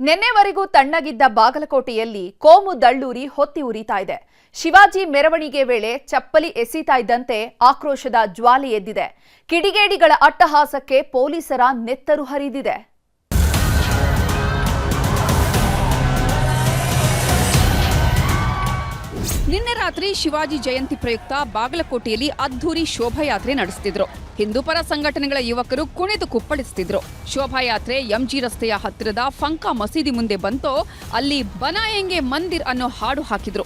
ನಿನ್ನೆವರೆಗೂ ತಣ್ಣಗಿದ್ದ ಬಾಗಲಕೋಟೆಯಲ್ಲಿ ಕೋಮು ದಳ್ಳೂರಿ ಹೊತ್ತಿ ಉರಿತಾ ಇದೆ. ಶಿವಾಜಿ ಮೆರವಣಿಗೆ ವೇಳೆ ಚಪ್ಪಲಿ ಎಸೀತಾ ಇದ್ದಂತೆ ಆಕ್ರೋಶದ ಜ್ವಾಲೆ ಎದ್ದಿದೆ. ಕಿಡಿಗೇಡಿಗಳ ಅಟ್ಟಹಾಸಕ್ಕೆ ಪೊಲೀಸರ ನೆತ್ತರು ಹರಿದಿದೆ. ನಿನ್ನೆ ರಾತ್ರಿ ಶಿವಾಜಿ ಜಯಂತಿ ಪ್ರಯುಕ್ತ ಬಾಗಲಕೋಟೆಯಲ್ಲಿ ಅದ್ಧೂರಿ ಶೋಭಾಯಾತ್ರೆ ನಡೆಸುತ್ತಿದ್ರು. ಹಿಂದೂಪರ ಸಂಘಟನೆಗಳ ಯುವಕರು ಕುಣಿದು ಕುಪ್ಪಳಿಸುತ್ತಿದ್ರು. ಶೋಭಾಯಾತ್ರೆ ಎಂಜಿ ರಸ್ತೆಯ ಹತ್ತಿರದ ಫಂಕಾ ಮಸೀದಿ ಮುಂದೆ ಬಂತೋ ಅಲ್ಲಿ ಬನಾಯಂಗೆ ಮಂದಿರ್ ಅನ್ನೋ ಹಾಡು ಹಾಕಿದ್ರು.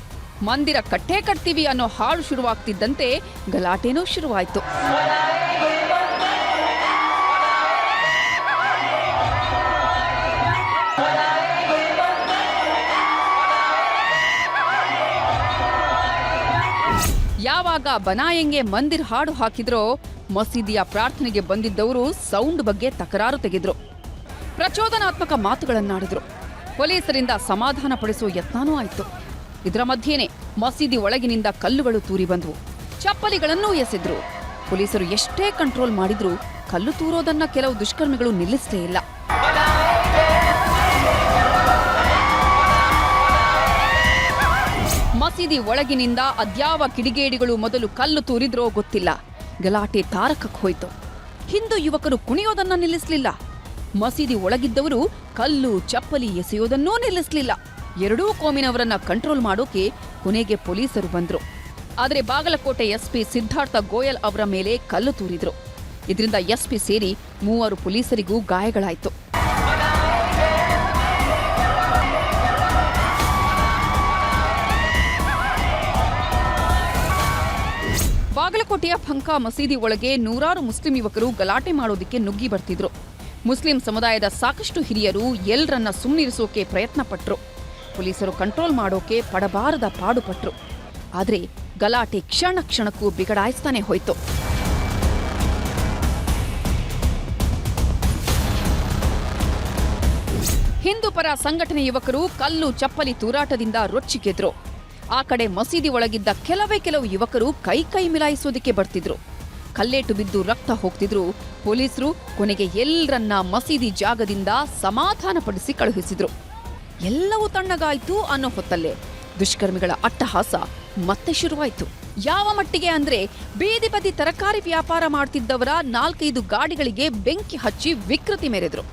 ಮಂದಿರ ಕಟ್ಟೆ ಕಟ್ತೀವಿ ಅನ್ನೋ ಹಾಡು ಶುರುವಾಗ್ತಿದ್ದಂತೆ ಗಲಾಟೆನೂ ಶುರುವಾಯಿತು. ಯಾವಾಗ ಬನಾಯಂಗೆ ಮಂದಿರ್ ಹಾಡು ಹಾಕಿದ್ರೋ ಮಸೀದಿಯ ಪ್ರಾರ್ಥನೆಗೆ ಬಂದಿದ್ದವರು ಸೌಂಡ್ ಬಗ್ಗೆ ತಕರಾರು ತೆಗೆದ್ರು. ಪ್ರಚೋದನಾತ್ಮಕ ಮಾತುಗಳನ್ನಾಡಿದ್ರು. ಪೊಲೀಸರಿಂದ ಸಮಾಧಾನ ಪಡಿಸುವ ಯತ್ನನೂ ಆಯಿತು. ಇದರ ಮಧ್ಯೆನೇ ಮಸೀದಿ ಒಳಗಿನಿಂದ ಕಲ್ಲುಗಳು ತೂರಿ ಬಂದವು. ಚಪ್ಪಲಿಗಳನ್ನೂ ಎಸೆದ್ರು. ಪೊಲೀಸರು ಎಷ್ಟೇ ಕಂಟ್ರೋಲ್ ಮಾಡಿದ್ರೂ ಕಲ್ಲು ತೂರೋದನ್ನ ಕೆಲವು ದುಷ್ಕರ್ಮಿಗಳು ನಿಲ್ಲಿಸಲೇ ಇಲ್ಲ. ಮಸೀದಿ ಒಳಗಿನಿಂದ ಅದ್ಯಾವ ಕಿಡಿಗೇಡಿಗಳು ಮೊದಲು ಕಲ್ಲು ತೂರಿದ್ರೋ ಗೊತ್ತಿಲ್ಲ. ಗಲಾಟೆ ತಾರಕಕ್ಕೆ ಹೋಯ್ತು. ಹಿಂದೂ ಯುವಕರು ಕುಣಿಯೋದನ್ನ ನಿಲ್ಲಿಸಲಿಲ್ಲ. ಮಸೀದಿ ಒಳಗಿದ್ದವರು ಕಲ್ಲು ಚಪ್ಪಲಿ ಎಸೆಯೋದನ್ನೂ ನಿಲ್ಲಿಸಲಿಲ್ಲ. ಎರಡೂ ಕೋಮಿನವರನ್ನ ಕಂಟ್ರೋಲ್ ಮಾಡೋಕೆ ಕೊನೆಗೆ ಪೊಲೀಸರು ಬಂದ್ರು. ಆದರೆ ಬಾಗಲಕೋಟೆ ಎಸ್ಪಿ ಸಿದ್ಧಾರ್ಥ ಗೋಯಲ್ ಅವರ ಮೇಲೆ ಕಲ್ಲು ತೂರಿದ್ರು. ಇದರಿಂದ ಎಸ್ಪಿ ಸೇರಿ 3 ಪೊಲೀಸರಿಗೂ ಗಾಯಗಳಾಯಿತು. ಬಾಗಲಕೋಟೆಯ ಫಂಕಾ ಮಸೀದಿ ಒಳಗೆ ನೂರಾರು ಮುಸ್ಲಿಂ ಯುವಕರು ಗಲಾಟೆ ಮಾಡೋದಕ್ಕೆ ನುಗ್ಗಿ ಬರ್ತಿದ್ರು. ಮುಸ್ಲಿಂ ಸಮುದಾಯದ ಸಾಕಷ್ಟು ಹಿರಿಯರು ಎಲ್ಲರನ್ನ ಸುಮ್ಮನಿರಿಸೋಕೆ ಪ್ರಯತ್ನ ಪಟ್ರು. ಪೊಲೀಸರು ಕಂಟ್ರೋಲ್ ಮಾಡೋಕೆ ಪಡಬಾರದ ಪಾಡುಪಟ್ರು. ಆದರೆ ಗಲಾಟೆ ಕ್ಷಣ ಕ್ಷಣಕ್ಕೂ ಬಿಗಡಾಯಿಸ್ತಾನೆ ಹೋಯ್ತು. ಹಿಂದೂಪರ ಸಂಘಟನೆ ಯುವಕರು ಕಲ್ಲು ಚಪ್ಪಲಿ ತೂರಾಟದಿಂದ ರೊಚ್ಚಿಗೆದ್ರು. ಆ ಕಡೆ ಮಸೀದಿ ಒಳಗಿದ್ದ ಕೆಲವು ಯುವಕರು ಕೈ ಮಿಲಾಯಿಸೋದಕ್ಕೆ ಬರ್ತಿದ್ರು. ಕಲ್ಲೇಟು ಬಿದ್ದು ರಕ್ತ ಹೋಗ್ತಿದ್ರು. ಪೊಲೀಸರು ಕೊನೆಗೆ ಎಲ್ಲರನ್ನ ಮಸೀದಿ ಜಾಗದಿಂದ ಸಮಾಧಾನಪಡಿಸಿ ಕಳುಹಿಸಿದ್ರು. ಎಲ್ಲವೂ ತಣ್ಣಗಾಯ್ತು ಅನ್ನೋ ಹೊತ್ತಲ್ಲೇ ದುಷ್ಕರ್ಮಿಗಳ ಅಟ್ಟಹಾಸ ಮತ್ತೆ ಶುರುವಾಯಿತು. ಯಾವ ಮಟ್ಟಿಗೆ ಅಂದ್ರೆ ಬೀದಿ ಬದಿ ತರಕಾರಿ ವ್ಯಾಪಾರ ಮಾಡ್ತಿದ್ದವರ 4-5 ಗಾಡಿಗಳಿಗೆ ಬೆಂಕಿ ಹಚ್ಚಿ ವಿಕೃತಿ ಮೆರೆದ್ರು.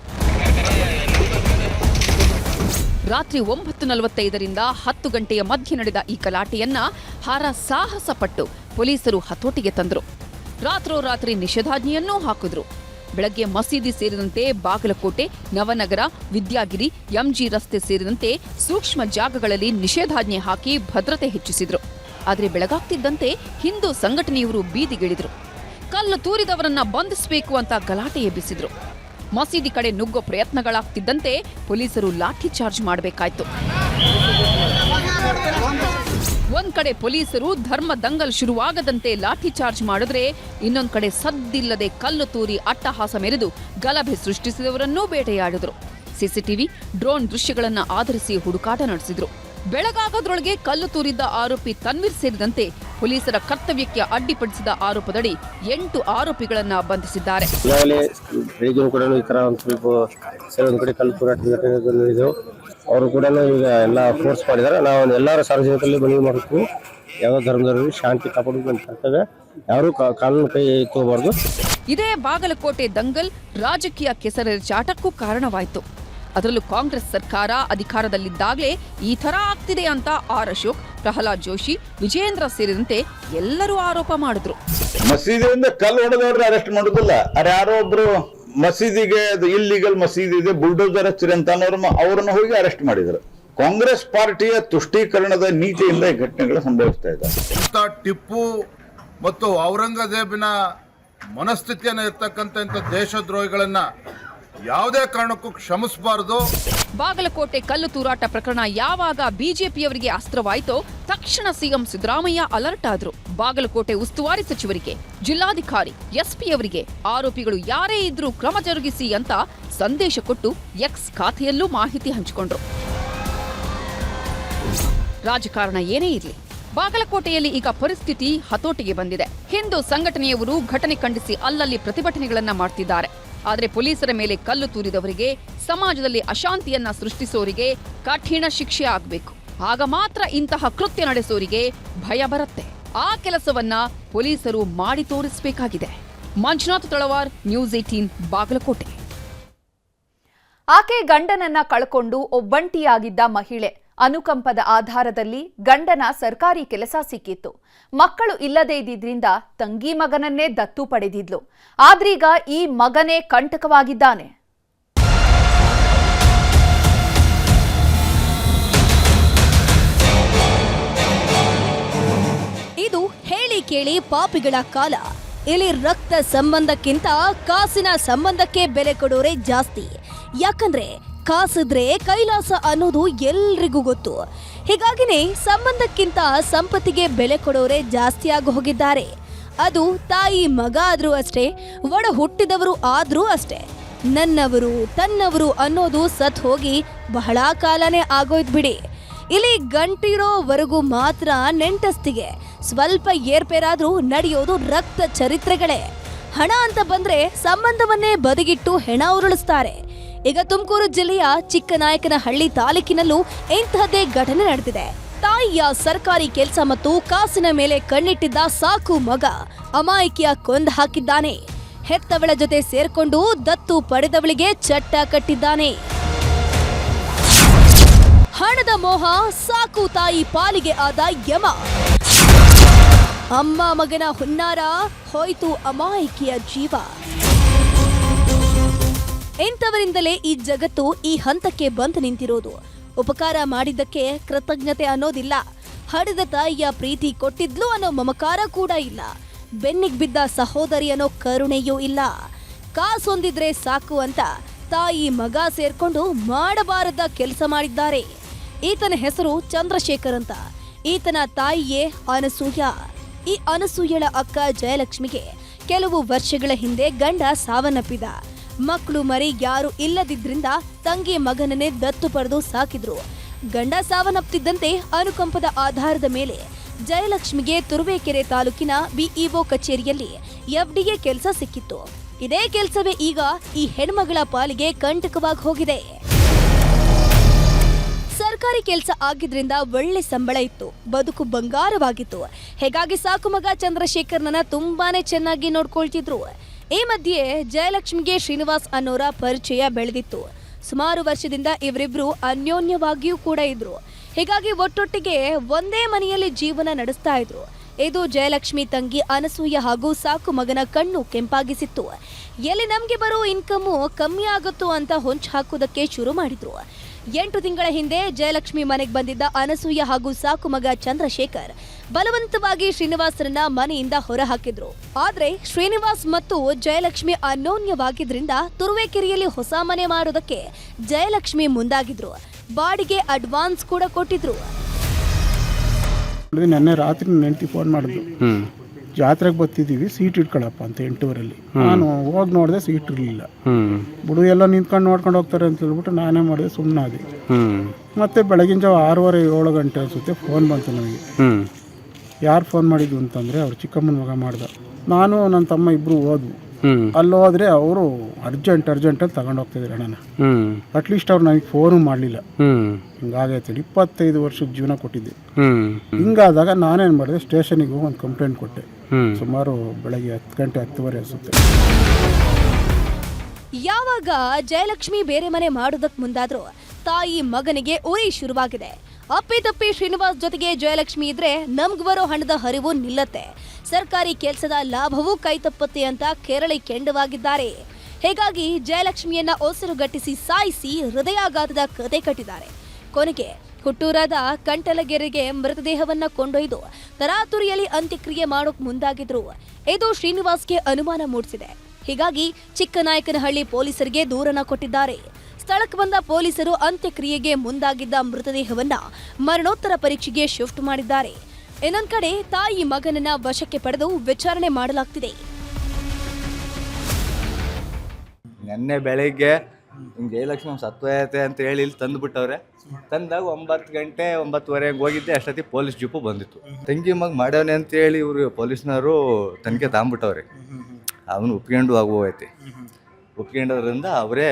ರಾತ್ರಿ 9:45ರಿಂದ 10 ಗಂಟೆಯ ಮಧ್ಯೆ ನಡೆದ ಈ ಗಲಾಟೆಯನ್ನ ಸಾಹಸ ಪಟ್ಟು ಪೊಲೀಸರು ಹತೋಟಿಗೆ ತಂದ್ರು. ರಾತ್ರೋರಾತ್ರಿ ನಿಷೇಧಾಜ್ಞೆಯನ್ನೂ ಹಾಕಿದ್ರು. ಬೆಳಗ್ಗೆ ಮಸೀದಿ ಸೇರಿದಂತೆ ಬಾಗಲಕೋಟೆ, ನವನಗರ, ವಿದ್ಯಾಗಿರಿ, ಎಂಜಿ ರಸ್ತೆ ಸೇರಿದಂತೆ ಸೂಕ್ಷ್ಮ ಜಾಗಗಳಲ್ಲಿ ನಿಷೇಧಾಜ್ಞೆ ಹಾಕಿ ಭದ್ರತೆ ಹೆಚ್ಚಿಸಿದ್ರು. ಆದರೆ ಬೆಳಗಾಗ್ತಿದ್ದಂತೆ ಹಿಂದೂ ಸಂಘಟನೆಯವರು ಬೀದಿಗಿಳಿದ್ರು. ಕಲ್ಲು ತೂರಿದವರನ್ನ ಬಂಧಿಸಬೇಕು ಅಂತ ಗಲಾಟೆ ಎಬ್ಬಿಸಿದ್ರು. ಮಸೀದಿ ಕಡೆ ನುಗ್ಗೋ ಪ್ರಯತ್ನಗಳಾಗ್ತಿದ್ದಂತೆ ಪೊಲೀಸರು ಲಾಠಿ ಚಾರ್ಜ್ ಮಾಡಬೇಕಾಯ್ತು. ಒಂದ್ ಕಡೆ ಪೊಲೀಸರು ಧರ್ಮ ದಂಗಲ್ ಶುರುವಾಗದಂತೆ ಲಾಠಿ ಚಾರ್ಜ್ ಮಾಡಿದ್ರೆ, ಇನ್ನೊಂದ್ ಕಡೆ ಸದ್ದಿಲ್ಲದೆ ಕಲ್ಲು ತೂರಿ ಅಟ್ಟಹಾಸ ಮೆರೆದು ಗಲಭೆ ಸೃಷ್ಟಿಸಿದವರನ್ನೂ ಬೇಟೆಯಾಡಿದ್ರು. ಸಿಸಿಟಿವಿ, ಡ್ರೋನ್ ದೃಶ್ಯಗಳನ್ನ ಆಧರಿಸಿ ಹುಡುಕಾಟ ನಡೆಸಿದ್ರು. ಬೆಳಗಾಗೋದ್ರೊಳಗೆ ಕಲ್ಲು ತೂರಿದ್ದ ಆರೋಪಿ ತನ್ವೀರ್ ಸೇರಿದಂತೆ ಪೊಲೀಸರ ಕರ್ತವ್ಯಕ್ಕೆ ಅಡ್ಡಿಪಡಿಸಿದ ಆರೋಪದಡಿ 8 ಆರೋಪಿಗಳನ್ನ ಬಂಧಿಸಿದ್ದಾರೆ. ಅವರು ಕೂಡ ಈಗ ಎಲ್ಲ ಫೋರ್ಸ್ ಮಾಡಿದ್ದಾರೆ. ನಾವು ಎಲ್ಲರೂ ಸಾರ್ವಜನಿಕರಲ್ಲಿ ಮನವಿ ಮಾಡ್ತೀವಿ, ಯಾವ ಧರ್ಮದವರಿಗೆ ಶಾಂತಿ ಕಾಪಾಡೋದು ಅಂತ ಕರ್ತವ್ಯ, ಯಾರು ಕಾನೂನು ಕೈ ತಗೋಬಾರ್ದು. ಇದೇ ಬಾಗಲಕೋಟೆ ದಂಗಲ್ ರಾಜಕೀಯ ಕೆಸರೆರಚಾಟಕ್ಕೂ ಕಾರಣವಾಯಿತು. ಅದರಲ್ಲೂ ಕಾಂಗ್ರೆಸ್ ಸರ್ಕಾರ ಅಧಿಕಾರದಲ್ಲಿದ್ದಾಗಲೇ ಈ ಥರ ಆಗ್ತಿದೆ ಅಂತ ಆರ್ ಅಶೋಕ್, ಪ್ರಹ್ಲಾದ್ ಜೋಶಿ, ವಿಜೇಂದ್ರ ಸೇರಿದಂತೆ ಎಲ್ಲರೂ ಆರೋಪ ಮಾಡಿದ್ರು. ಮಸೀದಿಯಿಂದ ಕಲ್ಲು ಹೊಡೆದವ್ರನ್ನ ಅರೆಸ್ಟ್ ಮಾಡೋದಿಲ್ಲ. ಯಾರೋ ಒಬ್ರು ಮಸೀದಿಗೆ ಇಲ್ಲಿಗಲ್ ಮಸೀದಿ ಇದೆ, ಬುಲ್ಡೋಸರ್ ಹಚ್ಚಿರಿ ಅಂತ ಅವ್ರನ್ನ ಹೋಗಿ ಅರೆಸ್ಟ್ ಮಾಡಿದ್ರು. ಕಾಂಗ್ರೆಸ್ ಪಾರ್ಟಿಯ ತುಷ್ಟೀಕರಣದ ನೀತಿಯಿಂದ ಈ ಘಟನೆಗಳು ಸಂಭವಿಸ್ತಾ ಇದೆ. ಟಿಪ್ಪು ಮತ್ತು ಔರಂಗಜೇಬನ ಮನಸ್ಥಿತಿಯನ್ನು ಇರ್ತಕ್ಕಂಥ ದೇಶದ್ರೋಹಿಗಳನ್ನ ಯಾವುದೇ ಕಾರಣಕ್ಕೂ ಕ್ಷಮಿಸಬಾರದು. ಬಾಗಲಕೋಟೆ ಕಲ್ಲು ತೂರಾಟ ಪ್ರಕರಣ ಯಾವಾಗ ಬಿಜೆಪಿಯವರಿಗೆ ಅಸ್ತ್ರವಾಯಿತೋ ತಕ್ಷಣ ಸಿಎಂ ಸಿದ್ದರಾಮಯ್ಯ ಅಲರ್ಟ್ ಆದ್ರು. ಬಾಗಲಕೋಟೆ ಉಸ್ತುವಾರಿ ಸಚಿವರಿಗೆ, ಜಿಲ್ಲಾಧಿಕಾರಿ, ಎಸ್ಪಿಯವರಿಗೆ ಆರೋಪಿಗಳು ಯಾರೇ ಇದ್ರೂ ಕ್ರಮ ಜರುಗಿಸಿ ಅಂತ ಸಂದೇಶ ಕೊಟ್ಟು ಎಕ್ಸ್ ಖಾತೆಯಲ್ಲೂ ಮಾಹಿತಿ ಹಂಚಿಕೊಂಡ್ರು. ರಾಜಕಾರಣ ಏನೇ ಇರಲಿ, ಬಾಗಲಕೋಟೆಯಲ್ಲಿ ಈಗ ಪರಿಸ್ಥಿತಿ ಹತೋಟಿಗೆ ಬಂದಿದೆ. ಹಿಂದೂ ಸಂಘಟನೆಯವರು ಘಟನೆ ಖಂಡಿಸಿ ಅಲ್ಲಲ್ಲಿ ಪ್ರತಿಭಟನೆಗಳನ್ನ ಮಾಡ್ತಿದ್ದಾರೆ. ಆದರೆ ಪೊಲೀಸರ ಮೇಲೆ ಕಲ್ಲು ತೂರಿದವರಿಗೆ, ಸಮಾಜದಲ್ಲಿ ಅಶಾಂತಿಯನ್ನ ಸೃಷ್ಟಿಸೋರಿಗೆ ಕಠಿಣ ಶಿಕ್ಷೆ ಆಗಬೇಕು. ಆಗ ಮಾತ್ರ ಇಂತಹ ಕೃತ್ಯ ನಡೆಸೋರಿಗೆ ಭಯ ಬರುತ್ತೆ. ಆ ಕೆಲಸವನ್ನ ಪೊಲೀಸರು ಮಾಡಿ ತೋರಿಸಬೇಕಾಗಿದೆ. ಮಂಜುನಾಥ್ ತಳವಾರ್, ನ್ಯೂಸ್ 18, ಬಾಗಲಕೋಟೆ. ಆಕೆ ಗಂಡನನ್ನ ಕಳ್ಕೊಂಡು ಒಬ್ಬಂಟಿಯಾಗಿದ್ದ ಮಹಿಳೆ. ಅನುಕಂಪದ ಆಧಾರದಲ್ಲಿ ಗಂಡನ ಸರ್ಕಾರಿ ಕೆಲಸ ಸಿಕ್ಕಿತ್ತು. ಮಕ್ಕಳು ಇಲ್ಲದೇ ಇದ್ದಿದ್ರಿಂದ ತಂಗಿ ಮಗನನ್ನೇ ದತ್ತು ಪಡೆದಿದ್ಲು. ಆದ್ರೀಗ ಈ ಮಗನೇ ಕಂಟಕವಾಗಿದ್ದಾನೆ. ಇದು ಹೇಳಿ ಕೇಳಿ ಪಾಪಿಗಳ ಕಾಲ. ಇಲ್ಲಿ ರಕ್ತ ಸಂಬಂಧಕ್ಕಿಂತ ಕಾಸಿನ ಸಂಬಂಧಕ್ಕೆ ಬೆಲೆ ಕೊಡೋರೇ ಜಾಸ್ತಿ. ಯಾಕಂದ್ರೆ ಕಾಸಿದ್ರೆ ಕೈಲಾಸ ಅನ್ನೋದು ಎಲ್ರಿಗೂ ಗೊತ್ತು. ಹೀಗಾಗಿನೇ ಸಂಬಂಧಕ್ಕಿಂತ ಸಂಪತ್ತಿಗೆ ಬೆಲೆ ಕೊಡೋರೇ ಜಾಸ್ತಿ ಆಗಿ ಹೋಗಿದ್ದಾರೆ. ಅದು ತಾಯಿ ಮಗ ಆದ್ರೂ ಅಷ್ಟೇ, ಒಡ ಹುಟ್ಟಿದವರು ಆದ್ರೂ ಅಷ್ಟೇ. ನನ್ನವರು ತನ್ನವರು ಅನ್ನೋದು ಸತ್ ಹೋಗಿ ಬಹಳ ಕಾಲನೇ ಆಗೋಯ್ತು ಬಿಡಿ. ಇಲ್ಲಿ ಗಂಟಿರೋವರೆಗೂ ಮಾತ್ರ ನೆಂಟಸ್ತಿಗೆ ಸ್ವಲ್ಪ ಏರ್ಪೇರಾದ್ರೂ ನಡೆಯೋದು ರಕ್ತ ಚರಿತ್ರೆಗಳೇ. ಹಣ ಅಂತ ಬಂದ್ರೆ ಸಂಬಂಧವನ್ನೇ ಬದಿಗಿಟ್ಟು ಹೆಣ ಉರುಳಿಸ್ತಾರೆ. ಈಗ ತುಮಕೂರು ಜಿಲ್ಲೆಯ ಚಿಕ್ಕನಾಯಕನಹಳ್ಳಿ ತಾಲೂಕಿನಲ್ಲೂ ಇಂತಹದ್ದೇ ಘಟನೆ ನಡೆದಿದೆ. ತಾಯಿಯ ಸರ್ಕಾರಿ ಕೆಲಸ ಮತ್ತು ಕಾಸಿನ ಮೇಲೆ ಕಣ್ಣಿಟ್ಟಿದ್ದ ಸಾಕು ಮಗ ಅಮಾಯಕಿಯ ಕೊಂದು ಹಾಕಿದ್ದಾನೆ. ಹೆತ್ತವಳ ಜೊತೆ ಸೇರ್ಕೊಂಡು ದತ್ತು ಪಡೆದವಳಿಗೆ ಚಟ್ಟ ಕಟ್ಟಿದ್ದಾನೆ. ಹಣದ ಮೋಹ ಸಾಕು ತಾಯಿ ಪಾಲಿಗೆ ಆದ ಯಮ. ಅಮ್ಮ ಮಗನ ಹುನ್ನಾರ, ಹೋಯ್ತು ಅಮಾಯಕಿಯ ಜೀವ. ಇಂಥವರಿಂದಲೇ ಈ ಜಗತ್ತು ಈ ಹಂತಕ್ಕೆ ಬಂದು ನಿಂತಿರೋದು. ಉಪಕಾರ ಮಾಡಿದ್ದಕ್ಕೆ ಕೃತಜ್ಞತೆ ಅನ್ನೋದಿಲ್ಲ. ಹಡೆದ ತಾಯಿಯ ಪ್ರೀತಿ ಕೊಟ್ಟಿದ್ಲು ಅನ್ನೋ ಮಮಕಾರ ಕೂಡ ಇಲ್ಲ. ಬೆನ್ನಿಗೆ ಬಿದ್ದ ಸಹೋದರಿ ಅನ್ನೋ ಕರುಣೆಯೂ ಇಲ್ಲ. ಕಾಸೊಂದಿದ್ರೆ ಸಾಕು ಅಂತ ತಾಯಿ ಮಗ ಸೇರ್ಕೊಂಡು ಮಾಡಬಾರದ ಕೆಲಸ ಮಾಡಿದ್ದಾರೆ. ಈತನ ಹೆಸರು ಚಂದ್ರಶೇಖರ್ ಅಂತ. ಈತನ ತಾಯಿಯೇ ಅನಸೂಯ. ಈ ಅನಸೂಯಳ ಅಕ್ಕ ಜಯಲಕ್ಷ್ಮಿಗೆ ಕೆಲವು ವರ್ಷಗಳ ಹಿಂದೆ ಗಂಡ ಸಾವನ್ನಪ್ಪಿದ. ಮಕ್ಕಳು ಮರಿ ಯಾರು ಇಲ್ಲದಿದ್ರಿಂದ ತಂಗಿ ಮಗನನ್ನೇ ದತ್ತು ಪಡೆದು ಸಾಕಿದ್ರು. ಗಂಡ ಸಾವನ್ನಪ್ಪಿದ್ದಂತೆ ಅನುಕಂಪದ ಆಧಾರದ ಮೇಲೆ ಜಯಲಕ್ಷ್ಮಿಗೆ ತುರುವೇಕೆರೆ ತಾಲೂಕಿನ ಬಿಇಒ ಕಚೇರಿಯಲ್ಲಿ ಎಫ್ಡಿಎ ಕೆಲಸ ಸಿಕ್ಕಿತ್ತು. ಇದೇ ಕೆಲಸವೇ ಈಗ ಈ ಹೆಣ್ಮಗಳ ಪಾಲಿಗೆ ಕಂಟಕವಾಗಿ ಹೋಗಿದೆ. ಸರ್ಕಾರಿ ಕೆಲಸ ಆಗಿದ್ರಿಂದ ಒಳ್ಳೆ ಸಂಬಳ ಇತ್ತು, ಬದುಕು ಬಂಗಾರವಾಗಿತ್ತು. ಹೀಗಾಗಿ ಸಾಕು ಮಗ ಚಂದ್ರಶೇಖರ್ನನ್ನ ತುಂಬಾನೇ ಚೆನ್ನಾಗಿ ನೋಡ್ಕೊಳ್ತಿದ್ರು. ಈ ಮಧ್ಯೆ ಜಯಲಕ್ಷ್ಮಿಗೆ ಶ್ರೀನಿವಾಸ್ ಅನ್ನೋರ ಪರಿಚಯ ಬೆಳೆದಿತ್ತು. ಸುಮಾರು ವರ್ಷದಿಂದ ಇವರಿಬ್ರು ಅನ್ಯೋನ್ಯವಾಗಿಯೂ ಕೂಡ ಇದ್ರು. ಹೀಗಾಗಿ ಒಟ್ಟೊಟ್ಟಿಗೆ ಒಂದೇ ಮನೆಯಲ್ಲಿ ಜೀವನ ನಡೆಸ್ತಾ ಇದ್ರು. ಇದು ಜಯಲಕ್ಷ್ಮಿ ತಂಗಿ ಅನಸೂಯ ಹಾಗೂ ಸಾಕು ಮಗನ ಕಣ್ಣು ಕೆಂಪಾಗಿಸಿತ್ತು. ಎಲ್ಲಿ ನಮ್ಗೆ ಬರೋ ಇನ್ಕಮ್ಮು ಕಮ್ಮಿ ಆಗುತ್ತೋ ಅಂತ ಹೊಂಚು ಹಾಕೋದಕ್ಕೆ ಶುರು ಮಾಡಿದ್ರು. 8 ತಿಂಗಳ ಹಿಂದೆ ಜಯಲಕ್ಷ್ಮಿ ಮನೆಗೆ ಬಂದಿದ್ದ ಅನಸೂಯ ಹಾಗೂ ಸಾಕು ಮಗ ಚಂದ್ರಶೇಖರ್ ಬಲವಂತವಾಗಿ ಶ್ರೀನಿವಾಸರನ್ನ ಮನೆಯಿಂದ ಹೊರ ಹಾಕಿದ್ರು. ಆದ್ರೆ ಶ್ರೀನಿವಾಸ್ ಮತ್ತು ಜಯಲಕ್ಷ್ಮಿ ಅನ್ಯೋನ್ಯವಾಗಿದ್ರಿಂದ ತುರುವೇಕೆರೆಯಲ್ಲಿ ಹೊಸ ಮನೆ ಮಾಡೋದಕ್ಕೆ ಜಯಲಕ್ಷ್ಮಿ ಮುಂದಾಗಿದ್ರು. ಬಾಡಿಗೆ ಅಡ್ವಾನ್ಸ್ ಕೂಡ ಕೊಟ್ಟಿದ್ರು. ನೆನ್ನೆ ರಾತ್ರಿ ನೆಂಟಿ ಫೋನ್ ಮಾಡಿದ್ರು, ಜಾತ್ರೆಗೆ ಬರ್ತಿದ್ದೀವಿ, ಸೀಟ್ ಇಟ್ಕೊಳಪ್ಪ ಅಂತ 8:30. ನಾನು ಹೋಗಿ ನೋಡಿದೆ, ಸೀಟ್ ಇರಲಿಲ್ಲ. ಬಿಡು ಎಲ್ಲ ನಿಂತ್ಕೊಂಡು ನೋಡ್ಕೊಂಡು ಹೋಗ್ತಾರೆ ಅಂತ ಹೇಳ್ಬಿಟ್ಟು ನಾನೇ ಮಾಡಿದೆ, ಸುಮ್ಮನಾದೆ. ಮತ್ತೆ ಬೆಳಗಿನ ಜಾವ 6:30 7 ಗಂಟೆ ಅನಿಸುತ್ತೆ ಫೋನ್ ಬಂತು ನನಗೆ. ಯಾರು ಫೋನ್ ಮಾಡಿದ್ದು ಅಂತಂದರೆ ಅವ್ರು ಚಿಕ್ಕಮ್ಮನ ಮಗ ಮಾಡ್ದ. ನಾನು ನನ್ನ ತಮ್ಮ ಇಬ್ಬರು ಹೋದ್ವು. ಅಲ್ಲಿ ಹೋದ್ರೆ ಅವರು ಅರ್ಜೆಂಟ್ ಅಂತ ತಗೊಂಡು ಹೋಗ್ತಿದ್ರು ಅಣ್ಣನ. ಅಟ್ಲೀಸ್ಟ್ ಅವ್ರು ನನಗೆ ಫೋನು ಮಾಡಲಿಲ್ಲ. ಹಿಂಗಾಗೈತೆ. 25 ವರ್ಷದ ಜೀವನ ಕೊಟ್ಟಿದ್ದೆ. ಹಿಂಗಾದಾಗ ನಾನೇನು ಮಾಡಿದೆ, ಸ್ಟೇಷನಿಗೆ ಹೋಗಿ ಒಂದು ಕಂಪ್ಲೇಂಟ್ ಕೊಟ್ಟೆ. ಸುಮಾರು ಬೆಳಗ್ಗೆ 10 ಗಂಟೆ 10:30 ಅನಿಸುತ್ತೆ. ಯಾವಾಗ ಜಯಲಕ್ಷ್ಮಿ ಬೇರೆ ಮನೆ ಮಾಡೋದಕ್ಕೆ ಮುಂದಾದ್ರು ತಾಯಿ ಮಗನಿಗೆ ಉರಿ ಶುರುವಾಗಿದೆ. ಅಪ್ಪಿತಪ್ಪಿ ಶ್ರೀನಿವಾಸ್ ಜೊತೆಗೆ ಜಯಲಕ್ಷ್ಮಿ ಇದ್ರೆ ನಮ್ಗೆ ಬರೋ ಹಣದ ಹರಿವು ನಿಲ್ಲತ್ತೆ, ಸರ್ಕಾರಿ ಕೆಲಸದ ಲಾಭವೂ ಕೈತಪ್ಪತ್ತೆ ಅಂತ ಕೆರಳಿ ಕೆಂಡವಾಗಿದ್ದಾರೆ. ಹೀಗಾಗಿ ಜಯಲಕ್ಷ್ಮಿಯನ್ನ ಉಸಿರುಗಟ್ಟಿಸಿ ಸಾಯಿಸಿ ಹೃದಯಾಘಾತದ ಕತೆ ಕಟ್ಟಿದ್ದಾರೆ. ಕೊನೆಗೆ ಹುಟ್ಟೂರಾದ ಕಂಟಲಗೆರೆಗೆ ಮೃತದೇಹವನ್ನ ಕೊಂಡೊಯ್ದು ತರಾತುರಿಯಲ್ಲಿ ಅಂತ್ಯಕ್ರಿಯೆ ಮಾಡೋಕ್ ಮುಂದಾಗಿದ್ರು. ಇದು ಶ್ರೀನಿವಾಸ್ಗೆ ಅನುಮಾನ ಮೂಡಿಸಿದೆ. ಹೀಗಾಗಿ ಚಿಕ್ಕನಾಯಕನಹಳ್ಳಿ ಪೊಲೀಸರಿಗೆ ದೂರನ್ನ ಕೊಟ್ಟಿದ್ದಾರೆ. ಸ್ಥಳಕ್ಕೆ ಬಂದ ಪೊಲೀಸರು ಅಂತ್ಯಕ್ರಿಯೆಗೆ ಮುಂದಾಗಿದ್ದ ಮೃತದೇಹವನ್ನ ಮರಣೋತ್ತರ ಪರೀಕ್ಷೆಗೆ ಶಿಫ್ಟ್ ಮಾಡಿದ್ದಾರೆ. ಇನ್ನೊಂದ್ ಕಡೆ ತಾಯಿ ಮಗನನ್ನ ವಶಕ್ಕೆ ಪಡೆದು ವಿಚಾರಣೆ ಮಾಡಲಾಗ್ತಿದೆ. ನಿನ್ನೆ ಬೆಳಿಗ್ಗೆ ಜಯಲಕ್ಷ್ಮಿ ಸತ್ವಯತೆ ಅಂತ ಹೇಳಿ ಇಲ್ಲಿ ತಂದುಬಿಟ್ಟವ್ರೆ. ತಂದಾಗ 9 ಗಂಟೆ 9:30 ಹೋಗಿದ್ದೆ. ಅಷ್ಟೊತ್ತಿಗೆ ಪೊಲೀಸ್ ಜೀಪು ಬಂದಿತ್ತು. ತಂಗಿ ಮಗ ಮಾಡ್ಯವನೆ ಅಂತ ಹೇಳಿ ಇವರು ಪೊಲೀಸ್ನವರು ತನಿಖೆ ತಗೊಂಬಿಟ್ಟವ್ರೆ. ಅವನು ಒಪ್ಕೊಂಡು ಹೋಗೈತಿ. ಒಪ್ಕೊಂಡೋದ್ರಿಂದ ಅವರೇ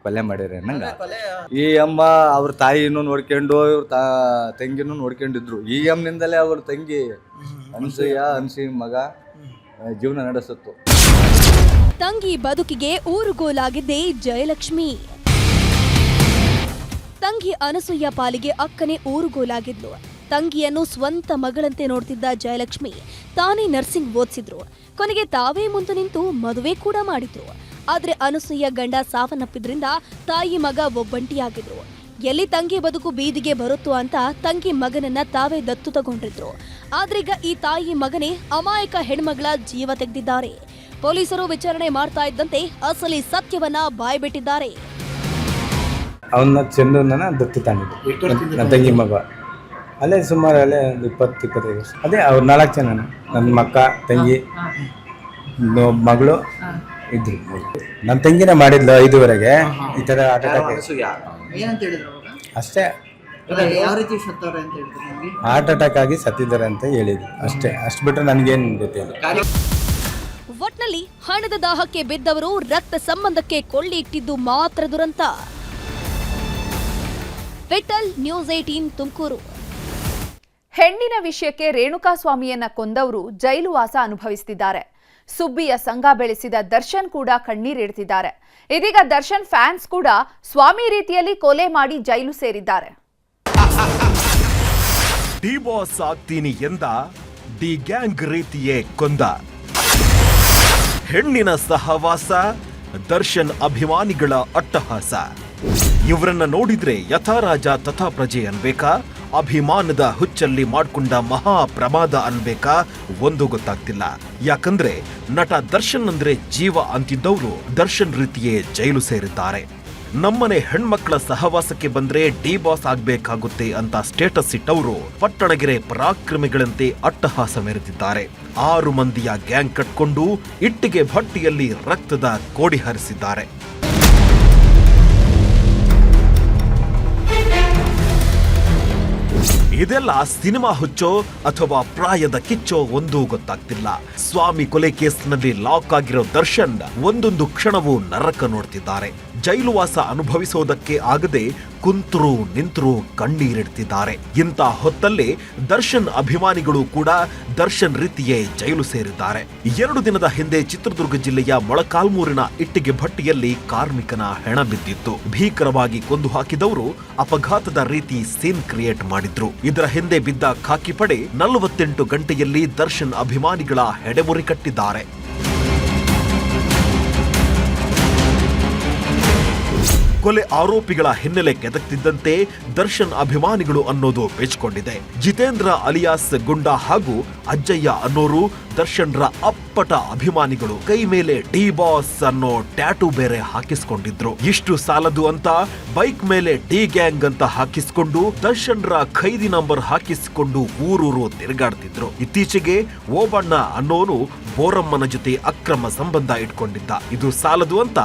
ಕೊಲೆ ಮಾಡ್ಯಾರ ಅನ್ನಂಗ. ಈ ಅಮ್ಮ ಅವ್ರ ತಾಯಿನೂ ನೋಡ್ಕೊಂಡು ಇವ್ರ ತಂಗಿನೂ ನೋಡ್ಕೊಂಡಿದ್ರು. ಈ ಅಮ್ಮನಿಂದಲೇ ಅವ್ರ ತಂಗಿ ಅನ್ಸಿ ಮಗ ಜೀವನ ನಡೆಸುತ್ತು. ತಂಗಿ ಬದುಕಿಗೆ ಊರುಗೋಲಾಗಿದ್ದೇ ಜಯಲಕ್ಷ್ಮಿ. ತಂಗಿ ಅನಸೂಯ ಪಾಲಿಗೆ ಅಕ್ಕನೇ ಊರುಗೋಲಾಗಿದ್ಲು. ತಂಗಿಯನ್ನು ಸ್ವಂತ ಮಗಳಂತೆ ನೋಡ್ತಿದ್ದ ಜಯಲಕ್ಷ್ಮಿ ತಾನೇ ನರ್ಸಿಂಗ್ ಓದಿಸಿದ್ರು. ಕೊನೆಗೆ ತಾವೇ ಮುಂದೆ ನಿಂತು ಮದುವೆ ಕೂಡ ಮಾಡಿದ್ರು. ಆದ್ರೆ ಅನಸೂಯ ಗಂಡ ಸಾವನ್ನಪ್ಪಿದ್ರಿಂದ ತಾಯಿ ಮಗ ಒಬ್ಬಂಟಿಯಾಗಿದ್ರು. ಎಲ್ಲಿ ತಂಗಿ ಬದುಕು ಬೀದಿಗೆ ಬರುತ್ತೋ ಅಂತ ತಂಗಿ ಮಗನನ್ನ ತಾವೇ ದತ್ತು ತಗೊಂಡಿದ್ರು. ಆದ್ರೀಗ ಈ ತಾಯಿ ಮಗನೇ ಅಮಾಯಕ ಹೆಣ್ಮಗಳ ಜೀವ ತೆಗೆದಿದ್ದಾರೆ. ಪೊಲೀಸರು ವಿಚಾರಣೆ ಮಾಡ್ತಾ ಇದ್ದಂತೆ ಅಸಲಿ ಸತ್ಯವನ್ನ ಬಾಯ್ಬಿಟ್ಟಿದ್ದಾರೆ. ಅವನ್ನ ಚಂದನ ದತ್ತು ತಂದಿದ್ದು ನನ್ನ ತಂಗಿ ಮಗ. ಅಲ್ಲೇ ಸುಮಾರು ಅಲ್ಲೇ ಒಂದು 20-25 ವರ್ಷ. ಅದೇ ಅವ್ರು 4 ಜನ, ನನ್ನ ಮಕ್ಕ ತಂಗಿ ಮಗಳು ಇದ್ರು. ನನ್ನ ತಂಗಿನೇ ಮಾಡಿದ್ಲು 5ವರೆಗೆ ಈ ಥರ ಅಷ್ಟೇ. ಹಾರ್ಟ್ ಅಟ್ಯಾಕ್ ಆಗಿ ಸತ್ತಿದ್ದಾರೆ ಅಂತ ಹೇಳಿದ್ರು ಅಷ್ಟೇ. ಅಷ್ಟು ಬಿಟ್ಟರೆ ನನಗೇನು ಗೊತ್ತಿಲ್ಲ. ಒಟ್ನಲ್ಲಿ ಹಣದ ದಾಹಕ್ಕೆ ಬಿದ್ದವರು ರಕ್ತ ಸಂಬಂಧಕ್ಕೆ ಕೊಳ್ಳಿ ಇಟ್ಟಿದ್ದು ಮಾತ್ರ ದುರಂತ. ವಿಠಲ್, ನ್ಯೂಸ್ 18 ತುಮಕೂರು. ಹೆಣ್ಣಿನ ವಿಷಯಕ್ಕೆ ರೇಣುಕಾಸ್ವಾಮಿಯನ್ನ ಕೊಂದವರು ಜೈಲು ವಾಸ ಅನುಭವಿಸುತ್ತಿದ್ದಾರೆ. ಸುಬ್ಬಿಯ ಸಂಘ ಬೆಳೆಸಿದ ದರ್ಶನ್ ಕೂಡ ಕಣ್ಣೀರಿಡ್ತಿದ್ದಾರೆ. ಇದೀಗ ದರ್ಶನ್ ಫ್ಯಾನ್ಸ್ ಕೂಡ ಸ್ವಾಮಿ ರೀತಿಯಲ್ಲಿ ಕೊಲೆ ಮಾಡಿ ಜೈಲು ಸೇರಿದ್ದಾರೆ. ಡಿ ಬಾಸ್ ಆಗ್ತೀನಿ ಎಂದ, ಡಿ ಗ್ಯಾಂಗ್ ರೀತಿಯೇ ಕೊಂದ. ಹೆಣ್ಣಿನ ಸಹವಾಸ, ದರ್ಶನ್ ಅಭಿಮಾನಿಗಳ ಅಟ್ಟಹಾಸ. ಇವರನ್ನ ನೋಡಿದ್ರೆ ಯಥಾ ರಾಜ ತಥಾ ಪ್ರಜೆ ಅನ್ಬೇಕಾ, ಅಭಿಮಾನದ ಹುಚ್ಚಲ್ಲಿ ಮಾಡ್ಕೊಂಡ ಮಹಾ ಪ್ರಮಾದ ಅನ್ಬೇಕಾ, ಒಂದು ಗೊತ್ತಾಗ್ತಿಲ್ಲ. ಯಾಕಂದ್ರೆ ನಟ ದರ್ಶನ್ ಅಂದ್ರೆ ಜೀವ ಅಂತಿದ್ದವರು ದರ್ಶನ್ ರೀತಿಯೇ ಜೈಲು ಸೇರಿದ್ದಾರೆ. ನಮ್ಮನೆ ಹೆಣ್ಮಕ್ಳ ಸಹವಾಸಕ್ಕೆ ಬಂದ್ರೆ ಡಿ ಬಾಸ್ ಆಗ್ಬೇಕಾಗುತ್ತೆ ಅಂತ ಸ್ಟೇಟಸ್ ಇಟ್ಟವರು ಪಟ್ಟಣಗೆರೆ ಪರಾಕ್ರಮಿಗಳಂತೆ ಅಟ್ಟಹಾಸ ಮೆರೆದಿದ್ದಾರೆ. 6 ಮಂದಿಯ ಗ್ಯಾಂಗ್ ಕಟ್ಕೊಂಡು ಇಟ್ಟಿಗೆ ಭಟ್ಟಿಯಲ್ಲಿ ರಕ್ತದ ಕೋಡಿ ಹರಿಸಿದ್ದಾರೆ. ಇದೆಲ್ಲ ಸಿನಿಮಾ ಹುಚ್ಚೋ ಅಥವಾ ಪ್ರಾಯದ ಕಿಚ್ಚೋ ಒಂದೂ ಗೊತ್ತಾಗ್ತಿಲ್ಲ. ಸ್ವಾಮಿ ಕೊಲೆ ಕೇಸ್ನಲ್ಲಿ ಲಾಕ್ ಆಗಿರೋ ದರ್ಶನ್ ಒಂದೊಂದು ಕ್ಷಣವೂ ನರಕ ನೋಡ್ತಿದ್ದಾರೆ. ಜೈಲುವಾಸ ಅನುಭವಿಸೋದಕ್ಕೆ ಆಗದೆ ಕುಂತರೂ ನಿಂತರೂ ಕಣ್ಣೀರಿಡ್ತಿದ್ದಾರೆ. ಇಂಥ ಹೊತ್ತಲ್ಲೇ ದರ್ಶನ್ ಅಭಿಮಾನಿಗಳು ಕೂಡ ದರ್ಶನ್ ರೀತಿಯೇ ಜೈಲು ಸೇರಿದ್ದಾರೆ. 2 ದಿನದ ಹಿಂದೆ ಚಿತ್ರದುರ್ಗ ಜಿಲ್ಲೆಯ ಮೊಳಕಾಲ್ಮೂರಿನ ಇಟ್ಟಿಗೆ ಭಟ್ಟಿಯಲ್ಲಿ ಕಾರ್ಮಿಕನ ಹೆಣ ಬಿದ್ದಿತ್ತು. ಭೀಕರವಾಗಿ ಕೊಂದು ಹಾಕಿದವರು ಅಪಘಾತದ ರೀತಿ ಸೀನ್ ಕ್ರಿಯೇಟ್ ಮಾಡಿದ್ರು. ಇದರ ಹಿಂದೆ ಬಿದ್ದ ಖಾಕಿ ಪಡೆ 48 ಗಂಟೆಯಲ್ಲಿ ದರ್ಶನ್ ಅಭಿಮಾನಿಗಳ ಹೆಡೆಮುರಿ ಕಟ್ಟಿದ್ದಾರೆ. ಕೊಲೆ ಆರೋಪಿಗಳ ಹಿನ್ನೆಲೆ ಕೆದಕ್ತಿದ್ದಂತೆ ದರ್ಶನ್ ಅಭಿಮಾನಿಗಳು ಅನ್ನೋದು ಬೆಚ್ಕೊಂಡಿದೆ. ಜಿತೇಂದ್ರ ಅಲಿಯಾಸ್ ಗುಂಡಾ ಹಾಗೂ ಅಜ್ಜಯ್ಯ ಅನ್ನೋರು ದರ್ಶನ್ರ ಅಪ್ಪಟ ಅಭಿಮಾನಿಗಳು. ಕೈ ಮೇಲೆ ಡಿ ಬಾಸ್ ಅನ್ನೋ ಟ್ಯಾಟೂ ಬೇರೆ ಹಾಕಿಸ್ಕೊಂಡಿದ್ರು. ಇಷ್ಟು ಸಾಲದು ಅಂತ ಬೈಕ್ ಮೇಲೆ ಡಿ ಗ್ಯಾಂಗ್ ಅಂತ ಹಾಕಿಸ್ಕೊಂಡು ದರ್ಶನ್ರ ಖೈದಿ ನಂಬರ್ ಹಾಕಿಸಿಕೊಂಡು ಊರೂರು ತಿರುಗಾಡ್ತಿದ್ರು. ಇತ್ತೀಚೆಗೆ ಓಬಣ್ಣ ಅನ್ನೋನು ಬೋರಮ್ಮನ ಜೊತೆ ಅಕ್ರಮ ಸಂಬಂಧ ಇಟ್ಕೊಂಡಿದ್ದ. ಇದು ಸಾಲದು ಅಂತ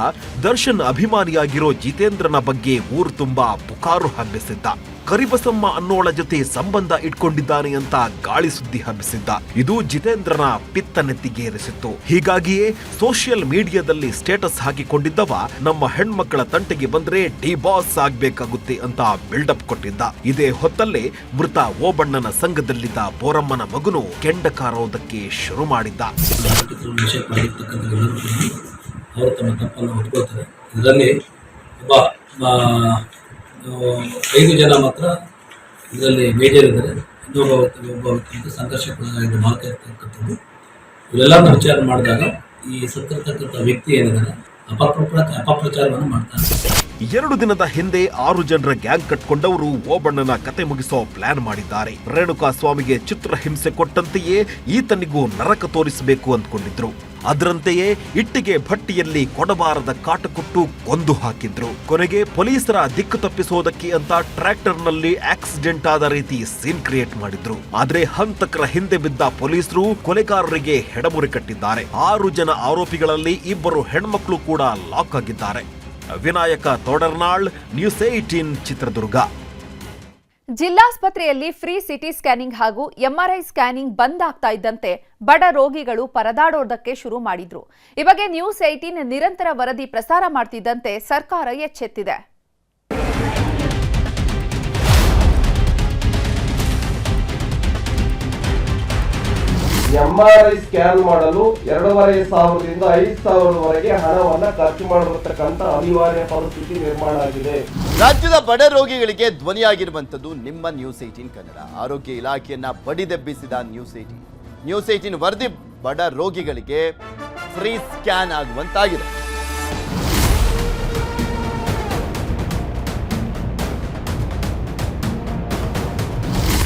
ದರ್ಶನ್ ಅಭಿಮಾನಿಯಾಗಿರೋ ಜಿತೇಂದ್ರನ ಬಗ್ಗೆ ಊರು ತುಂಬಾ ಪುಕಾರು ಹಬ್ಬಿಸಿದ್ದ. ಕರಿಬಸಮ್ಮ ಅನ್ನೋಳ ಜೊತೆ ಸಂಬಂಧ ಇಟ್ಕೊಂಡಿದ್ದಾನೆ ಅಂತ ಗಾಳಿ ಸುದ್ದಿ ಹಬ್ಬಿಸಿದ್ದ. ಇದು ಜಿತೇಂದ್ರನ ಪಿತ್ತ ನೆತ್ತಿಗೇರಿಸಿತ್ತು. ಹೀಗಾಗಿಯೇ ಸೋಷಿಯಲ್ ಮೀಡಿಯಾದಲ್ಲಿ ಸ್ಟೇಟಸ್ ಹಾಕಿಕೊಂಡಿದ್ದವ ನಮ್ಮ ಹೆಣ್ಮಕ್ಕಳ ತಂಟೆಗೆ ಬಂದ್ರೆ ಡಿ ಬಾಸ್ ಆಗ್ಬೇಕಾಗುತ್ತೆ ಅಂತ ಬಿಲ್ಡಪ್ ಕೊಟ್ಟಿದ್ದ. ಇದೇ ಹೊತ್ತಲ್ಲೇ ಮೃತ ಓಬಣ್ಣನ ಸಂಘದಲ್ಲಿದ್ದ ಬೋರಮ್ಮನ ಮಗನು ಕೆಂಡ ಕಾರೋದಕ್ಕೆ ಶುರು ಮಾಡಿದ್ದ. ಅವರು ತಮ್ಮ ತಪ್ಪನ್ನು ಒಪ್ಕೊಳ್ತಾರೆ. ಇದರಲ್ಲಿ ಒಬ್ಬ 5 ಜನ ಮಾತ್ರ ಇದರಲ್ಲಿ ಮೇಜರ್ ಇದ್ದಾರೆ. ಒಬ್ಬ ವ್ಯಕ್ತಿ ಸಂಘರ್ಷಕ್ಕೊಳಗಾಗಿ ಮಾಡ್ತಾ ಇರ್ತಕ್ಕಂಥದ್ದು. ಇವೆಲ್ಲವನ್ನು ವಿಚಾರ ಮಾಡಿದಾಗ ಈ ಸತ್ತಿರ್ತಕ್ಕಂಥ ವ್ಯಕ್ತಿ ಏನಿದ್ದಾರೆ ಅಪಪ್ರಚಾರವನ್ನು ಮಾಡ್ತಾರೆ. 2 ದಿನದ ಹಿಂದೆ 6 ಜನರ ಗ್ಯಾಂಗ್ ಕಟ್ಕೊಂಡವರು ಓಬಣ್ಣನ ಕತೆ ಮುಗಿಸೋ ಪ್ಲಾನ್ ಮಾಡಿದ್ದಾರೆ. ರೇಣುಕಾ ಸ್ವಾಮಿಗೆ ಚಿತ್ರಹಿಂಸೆ ಕೊಟ್ಟಂತೆಯೇ ಈತನಿಗೂ ನರಕ ತೋರಿಸಬೇಕು ಅಂದ್ಕೊಂಡಿದ್ರು. ಅದರಂತೆಯೇ ಇಟ್ಟಿಗೆ ಭಟ್ಟಿಯಲ್ಲಿ ಕೊಡಬಾರದ ಕಾಟ ಕೊಟ್ಟು ಕೊಂದು ಹಾಕಿದ್ರು. ಕೊನೆಗೆ ಪೊಲೀಸರ ದಿಕ್ಕು ತಪ್ಪಿಸೋದಕ್ಕೆ ಅಂತ ಟ್ರ್ಯಾಕ್ಟರ್ನಲ್ಲಿ ಆಕ್ಸಿಡೆಂಟ್ ಆದ ರೀತಿ ಸೀನ್ ಕ್ರಿಯೇಟ್ ಮಾಡಿದ್ರು. ಆದ್ರೆ ಹಂತಕರ ಹಿಂದೆ ಬಿದ್ದ ಪೊಲೀಸರು ಕೊಲೆಗಾರರಿಗೆ ಹೆಡಮುರಿ ಕಟ್ಟಿದ್ದಾರೆ. 6 ಜನ ಆರೋಪಿಗಳಲ್ಲಿ 2 ಹೆಣ್ಮಕ್ಳು ಕೂಡ ಲಾಕ್ ಆಗಿದ್ದಾರೆ. ವಿನಾಯಕ ತೋಡರ್ನಾಳ್, ನ್ಯೂಸ್ 18 ಚಿತ್ರದುರ್ಗ. ಜಿಲ್ಲಾಸ್ಪತ್ರೆಯಲ್ಲಿ ಫ್ರೀ ಸಿಟಿ ಸ್ಕ್ಯಾನಿಂಗ್ ಹಾಗೂ ಎಂಆರ್ಐ ಸ್ಕ್ಯಾನಿಂಗ್ ಬಂದ್ ಆಗ್ತಾ ಇದ್ದಂತೆ ಬಡ ರೋಗಿಗಳು ಪರದಾಡೋದಕ್ಕೆ ಶುರು ಮಾಡಿದ್ರು. ಈ ಬಗ್ಗೆ ನ್ಯೂಸ್ 18 ನಿರಂತರ ವರದಿ ಪ್ರಸಾರ ಮಾಡ್ತಿದ್ದಂತೆ ಸರ್ಕಾರ ಎಚ್ಚೆತ್ತಿದೆ. ಎಂಆರ್ಐ ಸ್ಕ್ಯಾನ್ ಮಾಡಲು 2,500ರಿಂದ 5,000ವರೆಗೆ ಹಣವನ್ನು ಖರ್ಚು ಮಾಡಿರತಕ್ಕಂಥ ಅನಿವಾರ್ಯ ಪರಿಸ್ಥಿತಿ ನಿರ್ಮಾಣ ಆಗಿದೆ. ರಾಜ್ಯದ ಬಡ ರೋಗಿಗಳಿಗೆ ಧ್ವನಿಯಾಗಿರುವಂಥದ್ದು ನಿಮ್ಮ ನ್ಯೂಸ್ 18 ಕನ್ನಡ. ಆರೋಗ್ಯ ಇಲಾಖೆಯನ್ನ ಬಡಿದೆಬ್ಬಿಸಿದ ನ್ಯೂಸ್ 18 ವರದಿ ಬಡ ರೋಗಿಗಳಿಗೆ ಫ್ರೀ ಸ್ಕ್ಯಾನ್ ಆಗುವಂತಾಗಿದೆ.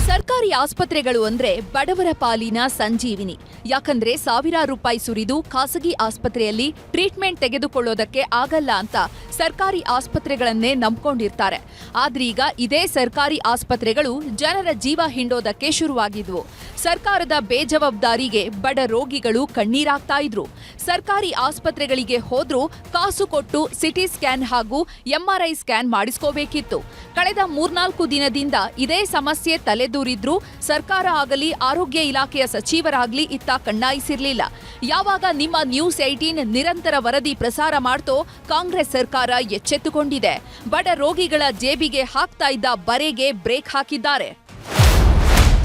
ಸರ್ಕಾರಿ ಆಸ್ಪತ್ರೆಗಳು ಅಂದ್ರೆ ಬಡವರ ಪಾಲಿನ ಸಂಜೀವಿನಿ. ಯಾಕಂದ್ರೆ ಸಾವಿರಾರು ರೂಪಾಯಿ ಸುರಿದು ಖಾಸಗಿ ಆಸ್ಪತ್ರೆಯಲ್ಲಿ ಟ್ರೀಟ್ಮೆಂಟ್ ತೆಗೆದುಕೊಳ್ಳೋದಕ್ಕೆ ಆಗಲ್ಲ ಅಂತ ಸರ್ಕಾರಿ ಆಸ್ಪತ್ರೆಗಳನ್ನೇ ನಂಬ್ಕೊಂಡಿರ್ತಾರೆ. ಆದ್ರೀಗ ಇದೇ ಸರ್ಕಾರಿ ಆಸ್ಪತ್ರೆಗಳು ಜನರ ಜೀವ ಹಿಂಡೋದಕ್ಕೆ ಶುರುವಾಗಿದ್ವು. ಸರ್ಕಾರದ ಬೇಜವಾಬ್ದಾರಿಗೆ ಬಡ ರೋಗಿಗಳು ಕಣ್ಣೀರಾಗ್ತಾ ಇದ್ರು. ಸರ್ಕಾರಿ ಆಸ್ಪತ್ರೆಗಳಿಗೆ ಹೋದ್ರೂ ಕಾಸು ಕೊಟ್ಟು ಸಿಟಿ ಸ್ಕ್ಯಾನ್ ಹಾಗೂ ಎಂಆರ್ಐ ಸ್ಕ್ಯಾನ್ ಮಾಡಿಸ್ಕೋಬೇಕಿತ್ತು. ಕಳೆದ 3-4 ದಿನದಿಂದ ಇದೇ ಸಮಸ್ಯೆ ತಲೆದೂರಿದ್ರೂ ಸರ್ಕಾರ ಆಗಲಿ ಆರೋಗ್ಯ ಇಲಾಖೆಯ ಸಚಿವರಾಗ್ಲಿ ಇತ್ತ ಕಣ್ಣಾಯಿಸಿರ್ಲಿಲ್ಲ. ಯಾವಾಗ ನಿಮ್ಮ ನ್ಯೂಸ್ 18 ನಿರಂತರ ವರದಿ ಪ್ರಸಾರ ಮಾಡ್ತೋ ಕಾಂಗ್ರೆಸ್ ಸರ್ಕಾರ ಎಚ್ಚೆತ್ತುಕೊಂಡಿದೆ. ಬಡ ರೋಗಿಗಳ ಜೇಬಿಗೆ ಹಾಕ್ತಾ ಇದ್ದ ಬರೆಗೆ ಬ್ರೇಕ್ ಹಾಕಿದ್ದಾರೆ.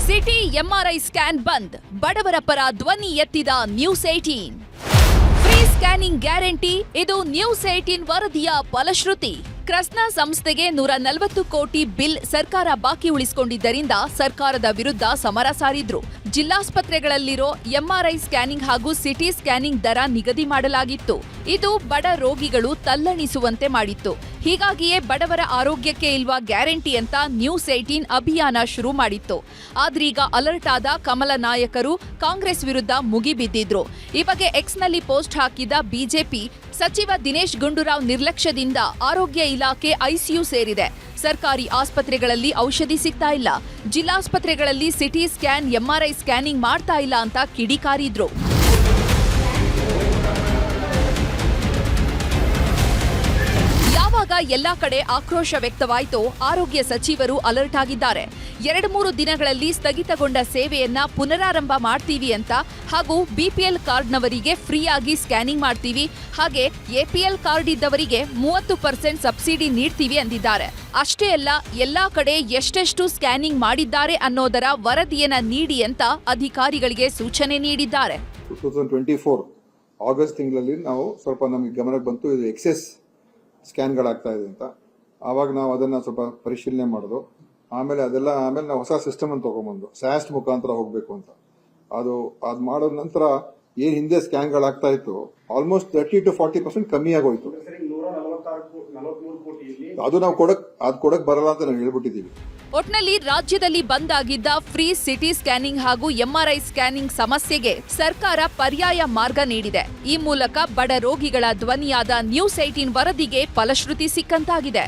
ಸಿಟಿ ಎಂಆರ್ಐ ಸ್ಕ್ಯಾನ್ ಬಂದ್, ಬಡವರ ಪರ ಧ್ವನಿ ಎತ್ತಿದ ನ್ಯೂಸ್ 18. ಫ್ರೀ ಸ್ಕ್ಯಾನಿಂಗ್ ಗ್ಯಾರಂಟಿ, ಇದು ನ್ಯೂಸ್ 18 ವರದಿಯ ಫಲಶ್ರುತಿ. ಕ್ರಸ್ನಾ ಸಂಸ್ಥೆಗೆ 140 ಕೋಟಿ ಬಿಲ್ ಸರ್ಕಾರ ಬಾಕಿ ಉಳಿಸಿಕೊಂಡಿದ್ದರಿಂದ ಸರ್ಕಾರದ ವಿರುದ್ಧ ಸಮರ ಸಾರಿದ್ರು. ಜಿಲ್ಲಾಸ್ಪತ್ರೆಗಳಲ್ಲಿರೋ ಎಂಆರ್ಐ ಸ್ಕ್ಯಾನಿಂಗ್ ಹಾಗೂ ಸಿಟಿ ಸ್ಕ್ಯಾನಿಂಗ್ ದರ ನಿಗದಿ ಮಾಡಲಾಗಿತ್ತು. ಇದು ಬಡ ರೋಗಿಗಳು ತಲ್ಲಣಿಸುವಂತೆ ಮಾಡಿತ್ತು. ಹೀಗಾಗಿಯೇ ಬಡವರ ಆರೋಗ್ಯಕ್ಕೆ ಇಲ್ವಾ ಗ್ಯಾರಂಟಿ ಅಂತ ನ್ಯೂಸ್ 18 ಅಭಿಯಾನ ಶುರು ಮಾಡಿತ್ತು. ಆದ್ರೀಗ ಅಲರ್ಟ್ ಆದ ಕಮಲ ನಾಯಕರು ಕಾಂಗ್ರೆಸ್ ವಿರುದ್ಧ ಮುಗಿಬಿದ್ದಿದ್ರು. ಈ ಬಗ್ಗೆ ಎಕ್ಸ್ನಲ್ಲಿ ಪೋಸ್ಟ್ ಹಾಕಿದ ಬಿಜೆಪಿ ಸಚಿವ ದಿನೇಶ್ ಗುಂಡೂರಾವ್ ನಿರ್ಲಕ್ಷ್ಯದಿಂದ ಆರೋಗ್ಯ ಇಲಾಖೆ ಐಸಿಯು ಸೇರಿದೆ. ಸರ್ಕಾರಿ ಆಸ್ಪತ್ರೆಗಳಲ್ಲಿ ಔಷಧಿ ಸಿಗ್ತಾ ಇಲ್ಲ, ಜಿಲ್ಲಾಸ್ಪತ್ರೆಗಳಲ್ಲಿ ಸಿಟಿ ಸ್ಕ್ಯಾನ್ ಎಂಆರ್ಐ ಸ್ಕ್ಯಾನಿಂಗ್ ಮಾಡ್ತಾ ಇಲ್ಲ ಅಂತ ಕಿಡಿಕಾರಿದ್ರು. ಯಾವಾಗ ಎಲ್ಲಾ ಕಡೆ ಆಕ್ರೋಶ ವ್ಯಕ್ತವಾಯಿತೋ ಆರೋಗ್ಯ ಸಚಿವರು ಅಲರ್ಟ್ ಆಗಿದ್ದಾರೆ. 2-3 ದಿನಗಳಲ್ಲಿ ಸ್ಥಗಿತಗೊಂಡ ಸೇವೆಯನ್ನ ಪುನರಾರಂಭ ಮಾಡ್ತೀವಿ ಅಂತ, ಹಾಗೂ ಬಿಪಿಎಲ್ ಕಾರ್ಡ್ನವರಿಗೆ ಫ್ರೀಯಾಗಿ ಸ್ಕ್ಯಾನಿಂಗ್ ಮಾಡ್ತೀವಿ, ಹಾಗೆ ಎಪಿಎಲ್ ಕಾರ್ಡ್ ಇದ್ದವರಿಗೆ 30% ಸಬ್ಸಿಡಿ ನೀಡ್ತೀವಿ ಅಂದಿದ್ದಾರೆ. ಅಷ್ಟೇ ಅಲ್ಲ, ಎಲ್ಲಾ ಕಡೆ ಎಷ್ಟೆಷ್ಟು ಸ್ಕ್ಯಾನಿಂಗ್ ಮಾಡಿದ್ದಾರೆ ಅನ್ನೋದರ ವರದಿಯನ್ನ ನೀಡಿ ಅಂತ ಅಧಿಕಾರಿಗಳಿಗೆ ಸೂಚನೆ ನೀಡಿದ್ದಾರೆ. 2024 ಆಗಸ್ಟ್ ತಿಂಗಳಲ್ಲಿ ನಾವು ಸ್ವಲ್ಪ ನಮಗೆ ಗಮನಕ್ಕೆ ಬಂತು, ಇದು ಎಕ್ಸೆಸ್ ಸ್ಕ್ಯಾನ್ಗಳಾಗ್ತಾ ಇದೆ ಅಂತ. ಆವಾಗ ನಾವು ಅದನ್ನು ಸ್ವಲ್ಪ ಪರಿಶೀಲನೆ ಮಾಡೋದು. ಆಮೇಲೆ ನಾವು ಹೊಸ ಸಿಸ್ಟಮನ್ನು ತೊಗೊಂಬಂದು ಸ್ಯಾಸ್ಟ್ ಮುಖಾಂತರ ಹೋಗಬೇಕು ಅಂತ. ಅದು ಮಾಡೋದ ನಂತರ ಏನು ಹಿಂದೆ ಸ್ಕ್ಯಾನ್ಗಳಾಗ್ತಾ ಇತ್ತು ಆಲ್ಮೋಸ್ಟ್ 30 to 40% ಕಮ್ಮಿ ಆಗೋಯ್ತು. ಅದು ನಾವು ಕೊಡಕ್ ಬರಲ್ಲ ಅಂತ ನಾವು ಹೇಳ್ಬಿಟ್ಟಿದ್ದೀವಿ. ಒಟ್ನಲ್ಲಿ ರಾಜ್ಯದಲ್ಲಿ ಬಂದ್ ಆಗಿದ್ದ ಫ್ರೀ ಸಿಟಿ ಸ್ಕ್ಯಾನಿಂಗ್ ಹಾಗೂ ಎಂಆರ್ಐ ಸ್ಕ್ಯಾನಿಂಗ್ ಸಮಸ್ಯೆಗೆ ಸರ್ಕಾರ ಪರ್ಯಾಯ ಮಾರ್ಗ ನೀಡಿದೆ. ಈ ಮೂಲಕ ಬಡ ರೋಗಿಗಳ ಧ್ವನಿಯಾದ ನ್ಯೂಸ್ 18 ವರದಿಗೆ ಫಲಶ್ರುತಿ ಸಿಕ್ಕಂತಾಗಿದೆ.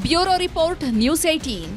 Bureau report, news 18.